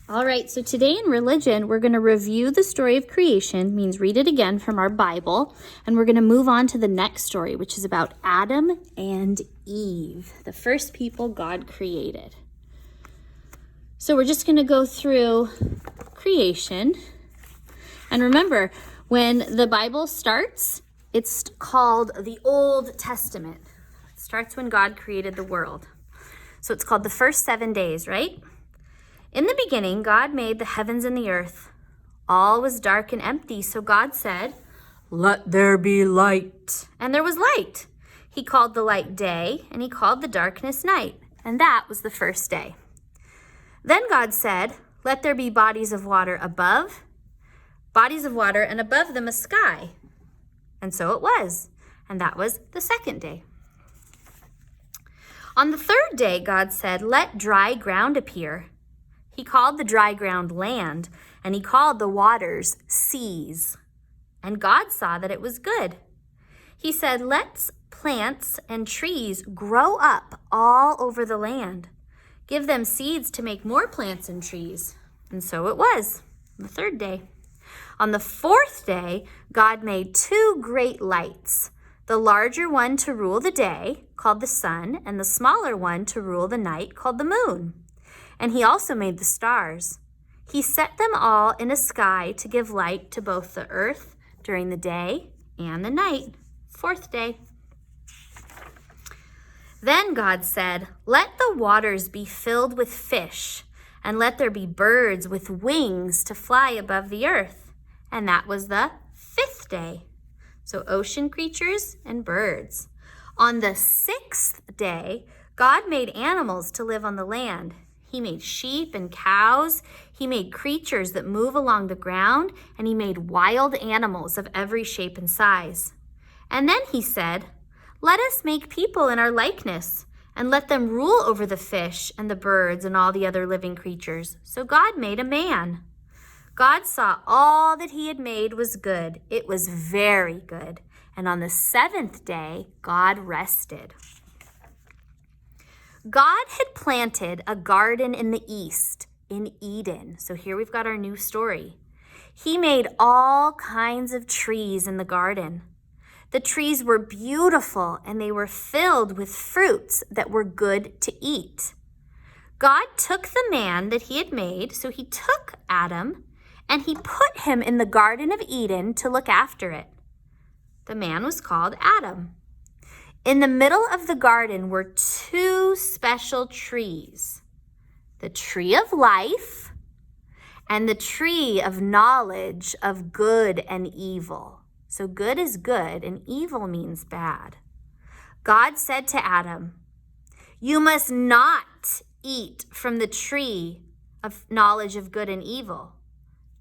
All right, so today in religion, we're going to review the story of creation, means read it again from our Bible, and we're going to move on to the next story, which is about Adam and Eve, the first people God created. So we're just going to go through creation. And remember, when the Bible starts, it's called the Old Testament. It starts when God created the world. So it's called the first 7 days, right? In the beginning, God made the heavens and the earth. All was dark and empty, so God said, "Let there be light." And there was light. He called the light day, and he called the darkness night. And that was the first day. Then God said, "Let there be bodies of water, and above them a sky." And so it was. And that was the second day. On the third day, God said, "Let dry ground appear." He called the dry ground land, and he called the waters seas. And God saw that it was good. He said, "Let plants and trees grow up all over the land. Give them seeds to make more plants and trees." And so it was, the third day. On the fourth day, God made 2 great lights, the larger one to rule the day, called the sun, and the smaller one to rule the night, called the moon. And he also made the stars. He set them all in a sky to give light to both the earth during the day and the night. Fourth day. Then God said, "Let the waters be filled with fish, and let there be birds with wings to fly above the earth." And that was the 5th day. So ocean creatures and birds. On the 6th day, God made animals to live on the land. He made sheep and cows. He made creatures that move along the ground, and he made wild animals of every shape and size. And then he said, "Let us make people in our likeness, and let them rule over the fish and the birds and all the other living creatures." So God made a man. God saw all that he had made was good. It was very good. And on the 7th day, God rested. God had planted a garden in the east, in Eden. So here we've got our new story. He made all kinds of trees in the garden. The trees were beautiful, and they were filled with fruits that were good to eat. God took the man that he had made, so he took Adam, and he put him in the Garden of Eden to look after it. The man was called Adam. In the middle of the garden were 2 special trees, the tree of life and the tree of knowledge of good and evil. So good is good and evil means bad. God said to Adam, "You must not eat from the tree of knowledge of good and evil.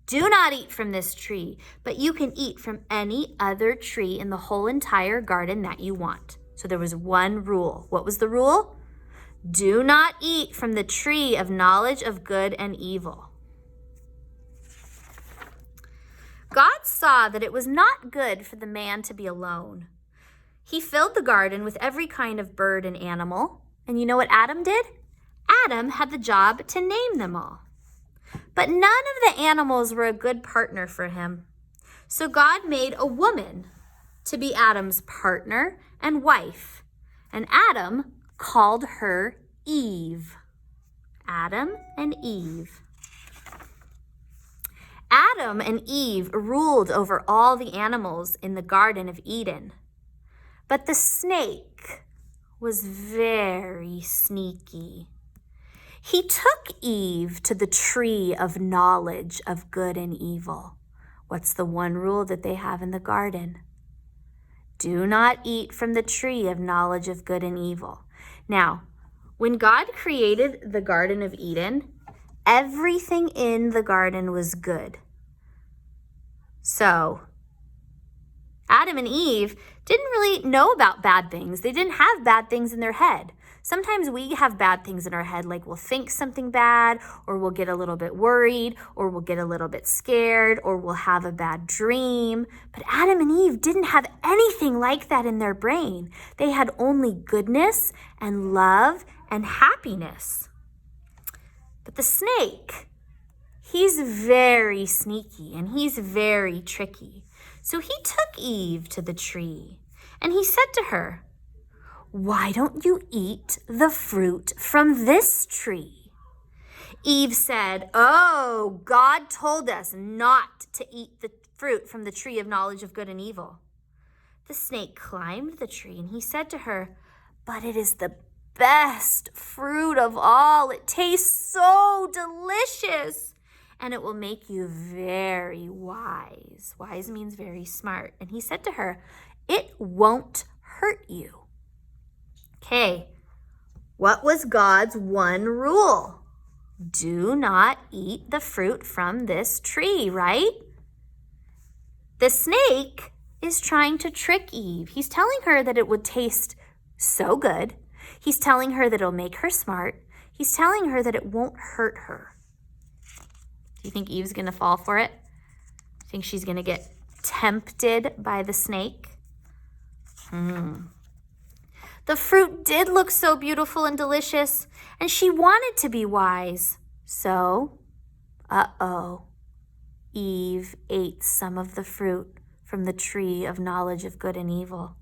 Do not eat from this tree, but you can eat from any other tree in the whole entire garden that you want." So there was one rule. What was the rule? Do not eat from the tree of knowledge of good and evil. God saw that it was not good for the man to be alone. He filled the garden with every kind of bird and animal. And you know what Adam did? Adam had the job to name them all. But none of the animals were a good partner for him. So God made a woman to be Adam's partner and wife. And Adam called her Eve. Adam and Eve. Adam and Eve ruled over all the animals in the Garden of Eden. But the snake was very sneaky. He took Eve to the tree of knowledge of good and evil. What's the one rule that they have in the garden? Do not eat from the tree of knowledge of good and evil. Now, when God created the Garden of Eden, everything in the garden was good. So, Adam and Eve didn't really know about bad things. They didn't have bad things in their head. Sometimes we have bad things in our head, like we'll think something bad, or we'll get a little bit worried, or we'll get a little bit scared, or we'll have a bad dream. But Adam and Eve didn't have anything like that in their brain. They had only goodness and love and happiness. But the snake He's very sneaky and he's very tricky. So he took Eve to the tree and he said to her, "Why don't you eat the fruit from this tree?" Eve said, "Oh, God told us not to eat the fruit from the tree of knowledge of good and evil." The snake climbed the tree and he said to her, "But it is the best fruit of all. It tastes so delicious and it will make you very wise." Wise means very smart. And he said to her, "It won't hurt you." Okay, what was God's one rule? Do not eat the fruit from this tree, right? The snake is trying to trick Eve. He's telling her that it would taste so good. He's telling her that it'll make her smart. He's telling her that it won't hurt her. Do you think Eve's going to fall for it? Do you think she's going to get tempted by the snake? The fruit did look so beautiful and delicious, and she wanted to be wise. So, Eve ate some of the fruit from the tree of knowledge of good and evil,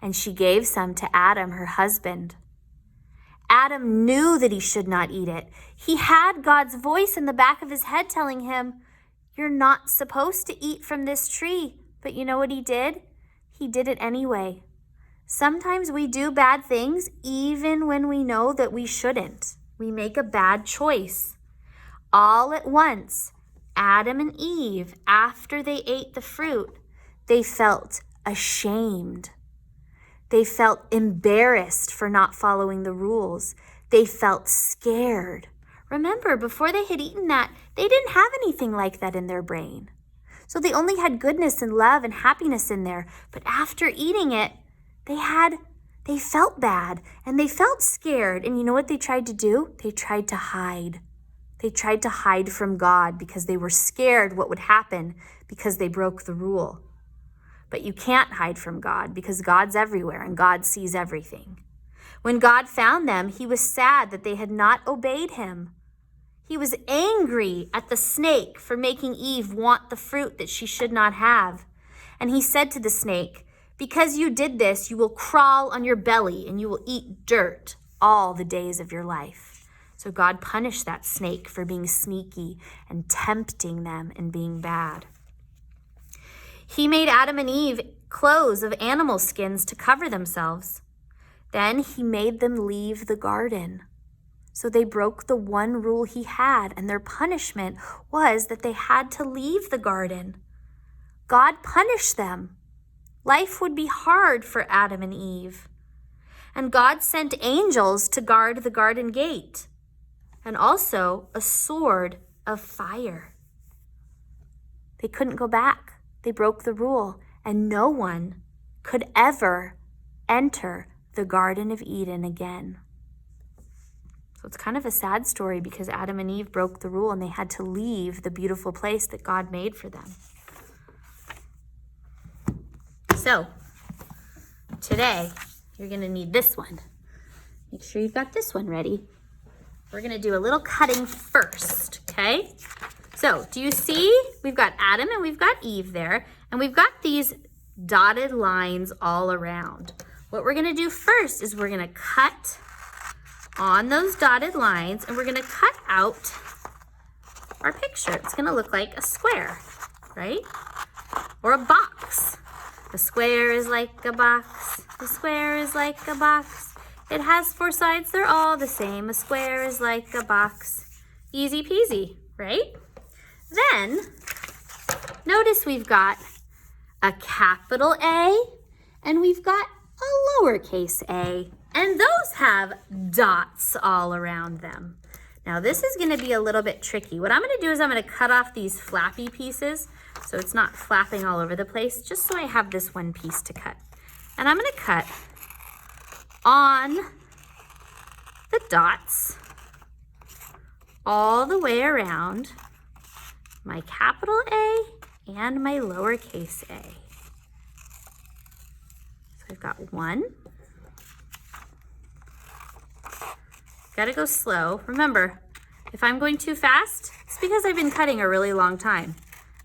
and she gave some to Adam, her husband. Adam knew that he should not eat it. He had God's voice in the back of his head telling him, "You're not supposed to eat from this tree." But you know what he did? He did it anyway. Sometimes we do bad things even when we know that we shouldn't. We make a bad choice. All at once, Adam and Eve, after they ate the fruit, they felt ashamed. They felt embarrassed for not following the rules. They felt scared. Remember, before they had eaten that, they didn't have anything like that in their brain. So they only had goodness and love and happiness in there. But after eating it, they felt bad and they felt scared. And you know what they tried to do? They tried to hide. They tried to hide from God because they were scared what would happen because they broke the rule. But you can't hide from God because God's everywhere and God sees everything. When God found them, he was sad that they had not obeyed him. He was angry at the snake for making Eve want the fruit that she should not have. And he said to the snake, "Because you did this, you will crawl on your belly and you will eat dirt all the days of your life." So God punished that snake for being sneaky and tempting them and being bad. He made Adam and Eve clothes of animal skins to cover themselves. Then he made them leave the garden. So they broke the one rule he had, and their punishment was that they had to leave the garden. God punished them. Life would be hard for Adam and Eve. And God sent angels to guard the garden gate, and also a sword of fire. They couldn't go back. They broke the rule, and no one could ever enter the Garden of Eden again. So it's kind of a sad story because Adam and Eve broke the rule and they had to leave the beautiful place that God made for them. So today, you're going to need this one. Make sure you've got this one ready. We're going to do a little cutting first, okay? So do you see? We've got Adam and we've got Eve there, and we've got these dotted lines all around. What we're going to do first is we're going to cut on those dotted lines, and we're going to cut out our picture. It's going to look like a square, right? Or a box. A square is like a box. A square is like a box. It has four sides. They're all the same. A square is like a box. Easy peasy, right? Then, notice we've got a capital A and we've got a lowercase a. And those have dots all around them. Now this is going to be a little bit tricky. What I'm going to do is I'm going to cut off these flappy pieces so it's not flapping all over the place, just so I have this one piece to cut. And I'm going to cut on the dots all the way around my capital A and my lowercase a. So I've got one. Gotta go slow. Remember, If I'm going too fast, it's because I've been cutting a really long time.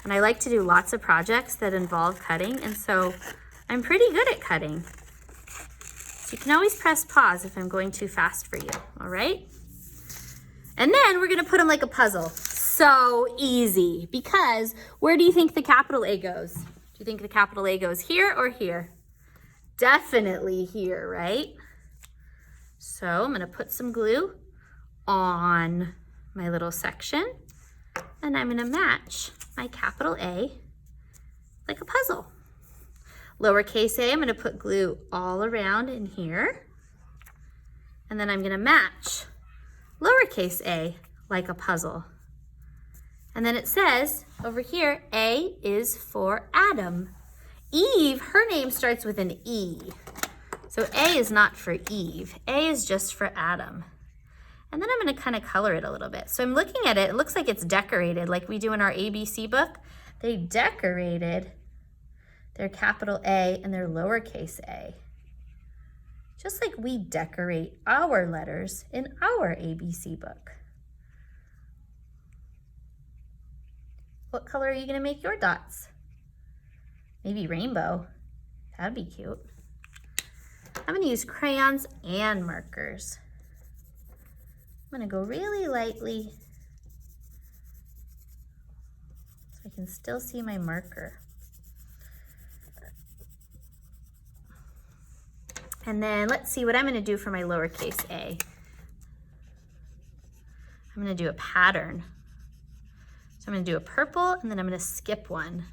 And I like to do lots of projects that involve cutting, and so I'm pretty good at cutting. So you can always press pause if I'm going too fast for you, all right? And then we're gonna put them like a puzzle. So easy, because where do you think the capital A goes? Do you think the capital A goes here or here? Definitely here, right? So I'm gonna put some glue on my little section, and I'm gonna match my capital A like a puzzle. Lowercase a, I'm gonna put glue all around in here, and then I'm gonna match lowercase a like a puzzle. And then it says over here, A is for Adam. Eve, her name starts with an E. So A is not for Eve. A is just for Adam. And then I'm gonna kind of color it a little bit. So I'm looking at it, it looks like it's decorated like we do in our ABC book. They decorated their capital A and their lowercase a, just like we decorate our letters in our ABC book. What color are you gonna make your dots? Maybe rainbow. That'd be cute. I'm gonna use crayons and markers. I'm gonna go really lightly so I can still see my marker. And then let's see what I'm gonna do for my lowercase a. I'm gonna do a pattern. So I'm gonna do a purple, and then I'm gonna skip one.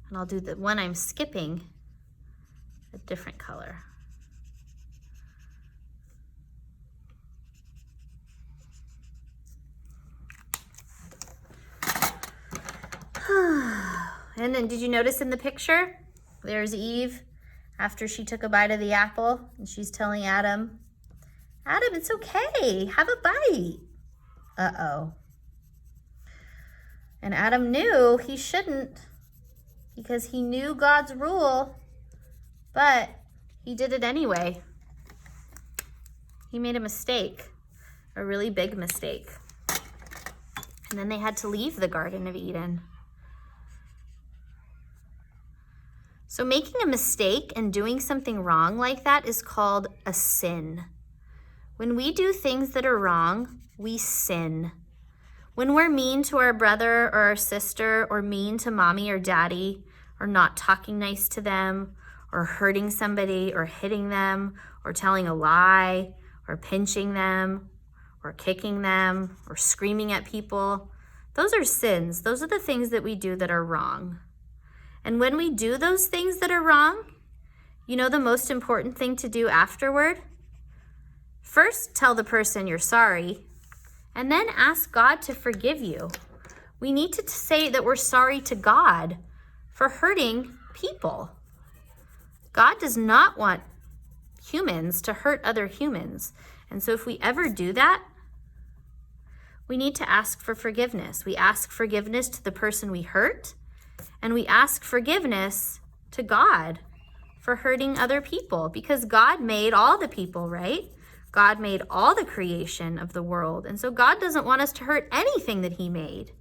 And I'll do the one I'm skipping a different color. And then did you notice in the picture, there's Eve after she took a bite of the apple, and she's telling Adam, Adam, it's okay, have a bite. Uh-oh. And Adam knew he shouldn't, because he knew God's rule, but he did it anyway. He made a mistake, a really big mistake. And then they had to leave the Garden of Eden. So making a mistake and doing something wrong like that is called a sin. When we do things that are wrong, we sin. When we're mean to our brother or our sister, or mean to mommy or daddy, or not talking nice to them, or hurting somebody, or hitting them, or telling a lie, or pinching them, or kicking them, or screaming at people, those are sins. Those are the things that we do that are wrong. And when we do those things that are wrong, you know the most important thing to do afterward? First, tell the person you're sorry, and then ask God to forgive you. We need to say that we're sorry to God for hurting people. God does not want humans to hurt other humans. And so if we ever do that, we need to ask for forgiveness. We ask forgiveness to the person we hurt, and we ask forgiveness to God for hurting other people, because God made all the people, right? God made all the creation of the world. And so God doesn't want us to hurt anything that he made.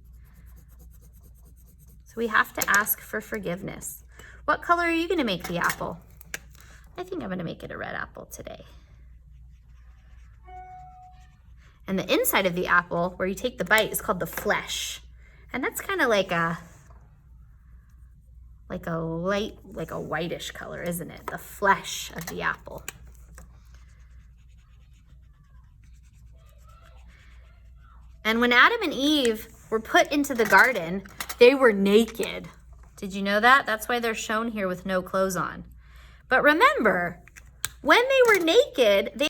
So we have to ask for forgiveness. What color are you going to make the apple? I think I'm going to make it a red apple today. And the inside of the apple, where you take the bite, is called the flesh. And that's kind of like a whitish color, isn't it? The flesh of the apple. And when Adam and Eve were put into the garden, they were naked. Did you know that? That's why they're shown here with no clothes on. But remember, when they were naked, they